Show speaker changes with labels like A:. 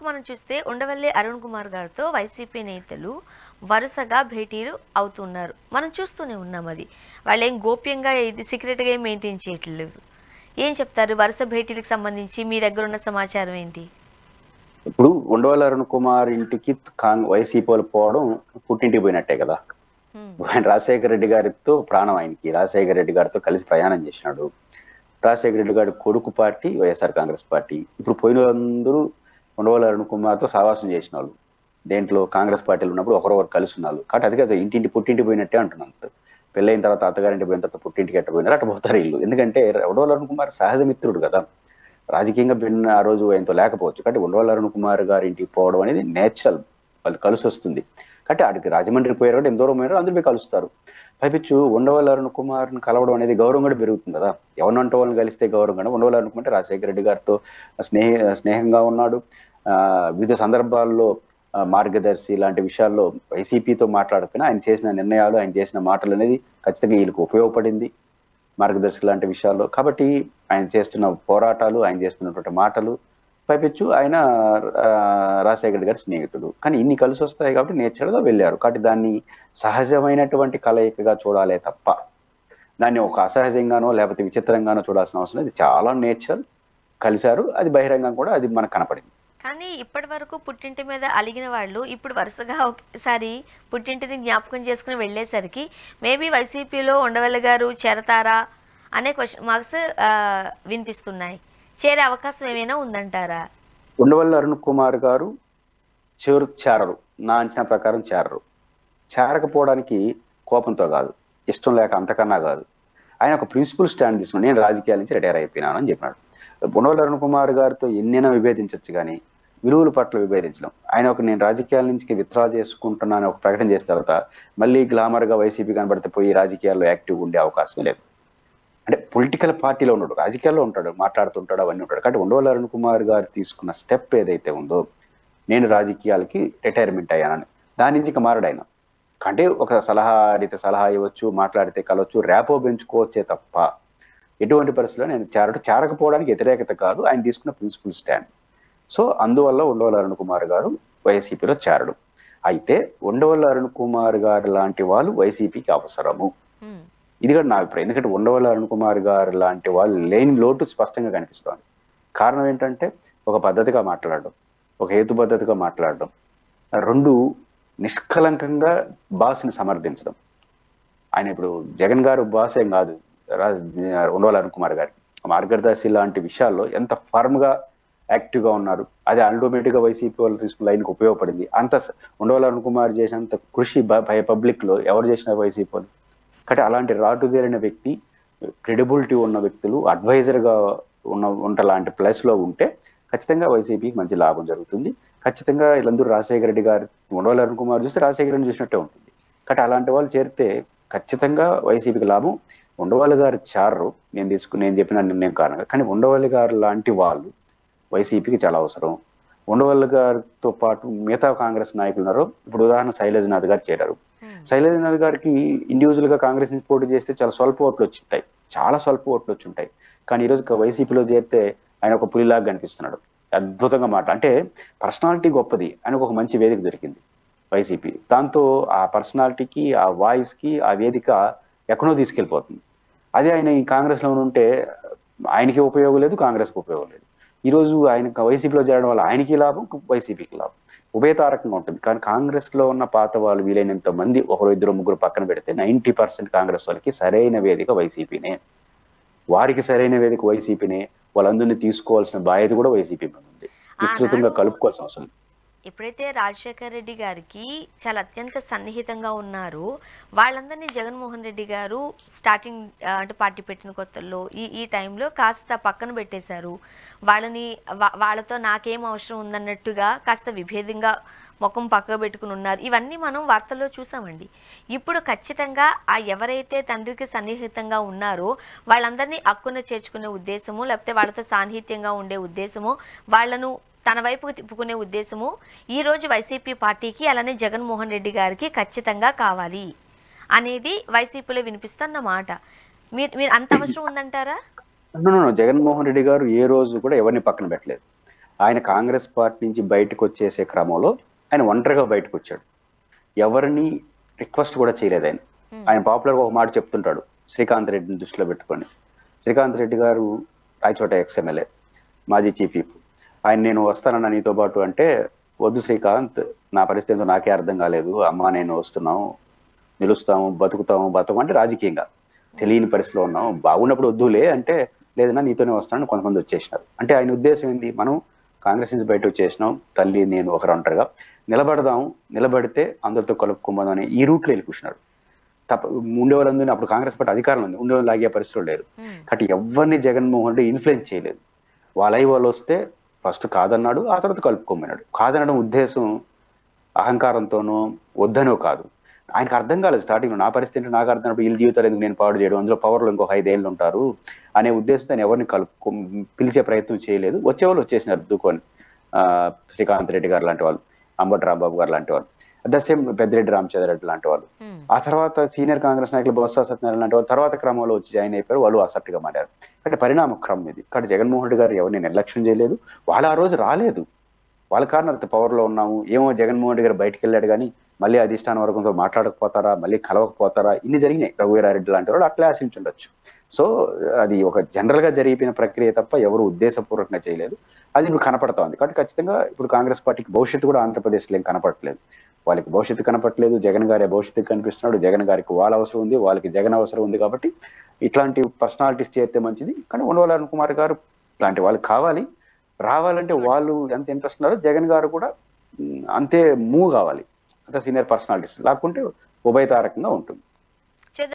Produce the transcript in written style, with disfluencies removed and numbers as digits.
A: మనం చూస్తే ఉండవల్లి అరుణ్ కుమార్ గారితో వైసీపీ నేతలు వరుసగా భేటీలు అవుతున్నారు. మనం చూస్తూనే ఉన్నాం. అది వాళ్ళు ఏం గోప్యంగా ఇది సీక్రెట్గా ఏం మెయింటైన్ చేయట్లేదు. ఏం చెప్తారు వరుస భేటీలకు సంబంధించి మీ దగ్గర ఉన్న సమాచారం ఏంటి?
B: ఇప్పుడు ఉండవల్లి అరుణ్ కుమార్ ఇంటికి వైసీపీ వాళ్ళు పోవడం పుట్టింటికి పోయినట్టే కదా. ఆయన రాజశేఖర రెడ్డి గారితో ప్రాణం, ఆయనకి రాజశేఖర రెడ్డి గారితో కలిసి ప్రయాణం చేసినాడు. రాజశేఖర రెడ్డి గారి కొడుకు పార్టీ వైఎస్ఆర్ కాంగ్రెస్ పార్టీ. ఇప్పుడు పోయిన వాళ్ళందరూ ఉండవల్లి అరుణ్ కుమార్తో సావాసం చేసిన వాళ్ళు. దేంట్లో కాంగ్రెస్ పార్టీలు ఉన్నప్పుడు ఒకరొకరు కలిసి ఉన్నారు. కాబట్టి అది కదా ఇంటింటి పుట్టింటి పోయినట్టే అంటున్నారు. పెళ్ళైన తర్వాత అత్తగారింటి పోయిన తర్వాత పుట్టింటికి ఎట్ట పోయినారు అట్ట పోతారు ఇల్లు. ఎందుకంటే ఉండవల్లి అరుణ్ కుమార్ సహజ మిత్రుడు కదా. రాజకీయంగా భిన్న ఆ రోజు ఆయనతో లేకపోవచ్చు. కాబట్టి ఉండవల్లి అరుణ్ కుమార్ గారి ఇంటికి పోవడం అనేది నేచురల్, వాళ్ళు కలిసి వస్తుంది. కాబట్టి ఆడికి రాజమండ్రి పోయారు కాబట్టి ఎంత దూరం పోయారో అందరూ పోయి కలుస్తారు. పైపించు ఉండవల్లి అరుణ్ కుమార్ని కలవడం అనేది గౌరవం కూడా పెరుగుతుంది కదా. ఎవరినంటే వాళ్ళని కలిస్తే గౌరవం కూడా. ఉండవల్లి అరుణ్ కుమార్ రాజశేఖర రెడ్డి గారితో స్నేహంగా ఉన్నాడు. వివిధ సందర్భాల్లో మార్గదర్శి లాంటి విషయాల్లో వైసీపీతో మాట్లాడుతున్నా ఆయన చేసిన నిర్ణయాలు, ఆయన చేసిన మాటలు అనేది ఖచ్చితంగా వీళ్ళకి ఉపయోగపడింది మార్గదర్శి లాంటి విషయాల్లో. కాబట్టి ఆయన చేస్తున్న పోరాటాలు, ఆయన చేస్తున్నటువంటి మాటలు, పైపెచ్చు ఆయన రాజశేఖర రెడ్డి గారి స్నేహితుడు. కానీ ఇన్ని కలిసి వస్తాయి కాబట్టి నేచర్గా వెళ్ళారు. కాబట్టి దాన్ని సహజమైనటువంటి కలయికగా చూడాలే తప్ప దాన్ని ఒక అసహజంగానో లేకపోతే విచిత్రంగానో చూడాల్సిన అవసరం లేదు. చాలా నేచర్, కలిశారు. అది బహిరంగం కూడా అది మనకు కనపడింది.
A: కానీ ఇప్పటి వరకు పుట్టింటి మీద అలిగిన వాళ్ళు ఇప్పుడు వరుసగా ఒకేసారి పుట్టింటిని జ్ఞాపకం చేసుకుని వెళ్ళేసరికి మేబీ వైసీపీలో ఉండవల్లి గారు చేరతారా అనే క్వశ్చన్ మార్క్స్ వినిపిస్తున్నాయి. చేరే అవకాశం ఏమైనా ఉందంటారా?
B: ఉండవల్లి అరుణ్ కుమార్ గారు చేరరు. నా అంచనా ప్రకారం చేరరు. చేరకపోవడానికి కోపంతో కాదు, ఇష్టం లేక అంతకన్నా కాదు. ఆయన ఒక ప్రిన్సిపల్ స్టాండ్ తీసుకుని నేను రాజకీయాల నుంచి రిటైర్ అయిపోయినాను అని చెప్పినాడు. ఉండవల్లి అరుణ్ కుమార్ గారితో ఎన్నైనా విభేదించవచ్చు కానీ విలువల పట్ల విభేదించడం. ఆయన నేను రాజకీయాల నుంచి విత్డ్రా చేసుకుంటున్నాను ఒక ప్రకటన చేసిన తర్వాత మళ్ళీ గ్లామర్గా వైసీపీ కనబడితే పోయి రాజకీయాల్లో యాక్టివ్గా ఉండే అవకాశం లేదు. అంటే పొలిటికల్ పార్టీలో ఉన్నాడు, రాజకీయాల్లో ఉంటాడు, మాట్లాడుతుంటాడు, అవన్నీ ఉంటాడు. కాబట్టి ఉండవల్లి అరుణ్ కుమార్ గారు తీసుకున్న స్టెప్ ఏదైతే ఉందో నేను రాజకీయాలకి రిటైర్మెంట్ అయ్యానని, దాని నుంచి ఇక మారడు ఆయన. అంటే ఒక సలహా అడిగితే సలహా ఇవ్వచ్చు, మాట్లాడితే కలవచ్చు, ర్యాపో పెంచుకోవచ్చే తప్ప ఎటువంటి పరిస్థితుల్లో నేను చేరకపోవడానికి వ్యతిరేకత కాదు, ఆయన తీసుకున్న ప్రిన్సిపల్ స్టాండ్. సో అందువల్ల ఉండవల్లి అరుణ్ కుమార్ గారు వైసీపీలో చేరడు. అయితే ఉండవల్లి అరుణ్ కుమార్ గారు లాంటి వాళ్ళు వైసీపీకి అవసరము, ఇది కూడా నా అభిప్రాయం. ఎందుకంటే ఉండవల్లి అరుణ్ కుమార్ గారు లాంటి వాళ్ళు లేని లోటు స్పష్టంగా కనిపిస్తోంది. కారణం ఏంటంటే ఒక పద్ధతిగా మాట్లాడడం, ఒక హేతుబద్ధతిగా మాట్లాడడం, రెండు నిష్కలంకంగా బాస్ని సమర్థించడం. ఆయన ఇప్పుడు జగన్ గారు బాస్ ఏం కాదు ఉండవల్లి అరుణ్ కుమార్ గారికి. మార్గదర్శి లాంటి విషయాల్లో ఎంత ఫర్మ్గా యాక్టివ్గా ఉన్నారు. అది ఆటోమేటిక్గా వైసీపీ వాళ్ళు తీసుకున్న లైన్కి ఉపయోగపడింది. అంత ఉండవల్లి అరుణ్ కుమార్ చేసినంత కృషి పబ్లిక్లో ఎవరు చేసిన వైసీపీ వాళ్ళు. కాబట్టి అలాంటి రాటుదేరిన వ్యక్తి, క్రెడిబిలిటీ ఉన్న వ్యక్తులు అడ్వైజర్గా లాంటి ప్లేస్లో ఉంటే ఖచ్చితంగా వైసీపీకి మంచి లాభం జరుగుతుంది. ఖచ్చితంగా వీళ్ళందరూ రాజశేఖర రెడ్డి గారు ఉండవల్లి అరుణ్ కుమార్ చూస్తే రాజశేఖర రెడ్డి చూసినట్టే ఉంటుంది. కాబట్టి అలాంటి వాళ్ళు చేరితే ఖచ్చితంగా వైసీపీకి లాభం. ఉండవల్లి గారు చేరరు నేను చెప్పిన నిర్ణయం కారణంగా. కానీ ఉండవల్లి గారు లాంటి వాళ్ళు వైసీపీకి చాలా అవసరం. ఉండవల్లి గారితో పాటు మిగతా కాంగ్రెస్ నాయకులు ఉన్నారు. ఇప్పుడు ఉదాహరణ శైలజనాథ్ గారు చేరారు. శైలజనాథ్ గారికి ఇండివిజువల్ గా కాంగ్రెస్ నుంచి పోటీ చేస్తే చాలా స్వల్ప ఓట్లు వచ్చింటాయి, చాలా స్వల్ప ఓట్లు వచ్చుంటాయి. కానీ ఈరోజు వైసీపీలో చేరితే ఆయన ఒక పులిలాగా కనిపిస్తున్నాడు. అద్భుతంగా అంటే పర్సనాలిటీ గొప్పది, ఆయనకు ఒక మంచి వేదిక దొరికింది వైసీపీ. దాంతో ఆ పర్సనాలిటీకి, ఆ వాయిస్కి ఆ వేదిక ఎక్కడో తీసుకెళ్ళిపోతుంది. అదే ఆయన ఈ కాంగ్రెస్లో ఉంటే ఆయనకి ఉపయోగం లేదు, కాంగ్రెస్కి ఉపయోగం లేదు. ఈరోజు ఆయన వైసీపీలో చేరడం వల్ల ఆయనకి లాభం, వైసీపీకి లాభం, ఉభయతారకంగా ఉంటుంది. కానీ కాంగ్రెస్లో ఉన్న పాత వాళ్ళు వీలైనంత మంది ఒకరు ఇద్దరు ముగ్గురు పక్కన పెడితే 90% కాంగ్రెస్ వాళ్ళకి సరైన వేదిక వైసీపీనే. వారికి సరైన వేదిక వైసీపీనే. వాళ్ళందరినీ తీసుకోవాల్సిన బాధ్యత కూడా వైసీపీ మీద ఉంది. విస్తృతంగా కలుపుకోవాల్సిన అవసరం.
A: ఎప్పుడైతే రాజశేఖర రెడ్డి గారికి చాలా అత్యంత సన్నిహితంగా ఉన్నారు, వాళ్ళందరినీ జగన్మోహన్ రెడ్డి గారు స్టార్టింగ్ అంటే పార్టీ పెట్టిన కొత్తల్లో ఈ టైంలో కాస్త పక్కన పెట్టేశారు. వాళ్ళతో నాకేం అవసరం ఉందన్నట్టుగా కాస్త విభేదంగా ముఖం పక్క పెట్టుకుని ఉన్నారు. ఇవన్నీ మనం వార్తల్లో చూసామండి. ఇప్పుడు ఖచ్చితంగా ఆ ఎవరైతే తండ్రికి సన్నిహితంగా ఉన్నారో వాళ్ళందరినీ అక్కున చేర్చుకునే ఉద్దేశము, లేకపోతే వాళ్ళతో సాన్నిహిత్యంగా ఉండే ఉద్దేశము, వాళ్ళను తన వైపుకు తిప్పుకునే ఉద్దేశము ఈరోజు వైసీపీ పార్టీకి, అలానే జగన్మోహన్ రెడ్డి గారికి ఖచ్చితంగా కావాలి అనేది వైసీపీలో వినిపిస్తున్న మాట. మీరు అంత అవసరం ఉందంటారా?
B: జగన్మోహన్ రెడ్డి గారు ఏ రోజు కూడా ఎవరిని పక్కన పెట్టలేదు. ఆయన కాంగ్రెస్ పార్టీ నుంచి బయటకు వచ్చేసే క్రమంలో ఆయన ఒంటరిగా బయటకు వచ్చాడు. ఎవరిని రిక్వెస్ట్ కూడా చేయలేదు ఆయన. ఆయన పాపులర్గా ఒక మాట చెప్తుంటాడు, శ్రీకాంత్ రెడ్డిని దృష్టిలో పెట్టుకొని. శ్రీకాంత్ రెడ్డి గారు రాయచోట ఎక్స్ఎమ్మెల్యే, మాజీ చీఫ్ విప్. ఆయన నేను వస్తానన్నా నీతో పాటు అంటే, వద్దు శ్రీకాంత్, నా పరిస్థితి నాకే అర్థం కాలేదు, అమ్మ నేను వస్తున్నాము, నిలుస్తాము, బతుకు అంటే రాజకీయంగా తెలియని పరిస్థితిలో ఉన్నాం, బాగున్నప్పుడు వద్దులే అంటే, లేదన్నా నీతోనే వస్తానని కొంతమంది వచ్చేసినారు. అంటే ఆయన ఉద్దేశం ఏంటి, మనం కాంగ్రెస్ నుంచి బయట వచ్చేసినాం, తల్లి నేను ఒకరు ఒంటరిగా నిలబడదాం, నిలబడితే అందరితో కలుపుకోమని అనే ఈ రూట్లో వెళ్ళి కూర్చున్నాడు. ఉండేవాళ్ళందరినీ, అప్పుడు కాంగ్రెస్ పార్టీ అధికారంలో ఉంది, ఉండేవాళ్ళు లాగే పరిస్థితులు లేరు. కాబట్టి ఎవరిని జగన్మోహన్ రెడ్డి ఇన్ఫ్లుయెన్స్ చేయలేదు. వాళ్ళు వస్తే ఫస్ట్ కాదన్నాడు, ఆ తర్వాత కలుపుకోమన్నాడు. కాదనడం ఉద్దేశం అహంకారంతోనో వద్దనో కాదు. ఆయనకు అర్థం కాలేదు స్టార్టింగ్లో, నా పరిస్థితి ఏంటో నాకు అర్థం, వీళ్ళ జీవితాలు ఎందుకు నేను పాడు చేయడం, అందులో పవర్లో ఇంకొక 5 ఏళ్ళు ఉంటారు అనే ఉద్దేశంతో ఆయన ఎవరిని పిలిచే ప్రయత్నం చేయలేదు. వచ్చేవాళ్ళు వచ్చేసినారు దుకోని, శ్రీకాంత్ రెడ్డి గారు లాంటి వాళ్ళు, అంబటి రాంబాబు గారు లాంటి వాళ్ళు, at the same Peddireddy Ramachandra Reddy లాంటి వాళ్ళు, ఆ తర్వాత సీనియర్ కాంగ్రెస్ నాయకులు బొత్స సత్యనారాయణ లాంటి వాళ్ళు తర్వాత క్రమంలో వచ్చి జాయిన్ అయిపోయారు, వాళ్ళు అసట్టుగా మారారు. అంటే పరిణామ క్రమం ఇది. కాబట్టి జగన్మోహన్ రెడ్డి గారు ఎవరిని నిర్లక్ష్యం చేయలేదు, వాళ్ళు ఆ రోజు రాలేదు, వాళ్ళ కారణం పవర్లో ఉన్నాము, ఏమో జగన్మోహన్ రెడ్డి గారు బయటకు వెళ్ళాడు కానీ మళ్ళీ అధిష్టాన వర్గంతో మాట్లాడకపోతారా, మళ్ళీ కలవకపోతారా, ఇన్ని జరిగినాయి. రఘువీరారెడ్డి లాంటి వాళ్ళు అట్లా ఆశించుండొచ్చు. సో అది ఒక జనరల్ గా జరిగిపోయిన ప్రక్రియ తప్ప ఎవరు ఉద్దేశపూర్వకంగా చేయలేదు. అది ఇప్పుడు కనపడతా ఉంది. కాబట్టి ఖచ్చితంగా ఇప్పుడు కాంగ్రెస్ పార్టీకి భవిష్యత్తు కూడా ఆంధ్రప్రదేశ్లో ఏం కనపడట్లేదు. వాళ్ళకి భవిష్యత్తు కనపట్లేదు, జగన్ గారి భవిష్యత్తు కనిపిస్తున్నాడు, జగన్ గారికి వాళ్ళ అవసరం ఉంది, వాళ్ళకి జగన్ అవసరం ఉంది. కాబట్టి ఇట్లాంటి పర్సనాలిటీస్ చేస్తే మంచిది. కానీ ఉండవల్లి అరుణ్ కుమార్ గారు ఇట్లాంటి వాళ్ళకి కావాలి, రావాలంటే వాళ్ళు ఎంత ఇంట్రెస్ట్ ఉన్నారో జగన్ గారు కూడా అంతే మూవ్ కావాలి, అంత సీనియర్ పర్సనాలిటీస్, లేకుంటే ఉభయతారకంగా ఉంటుంది.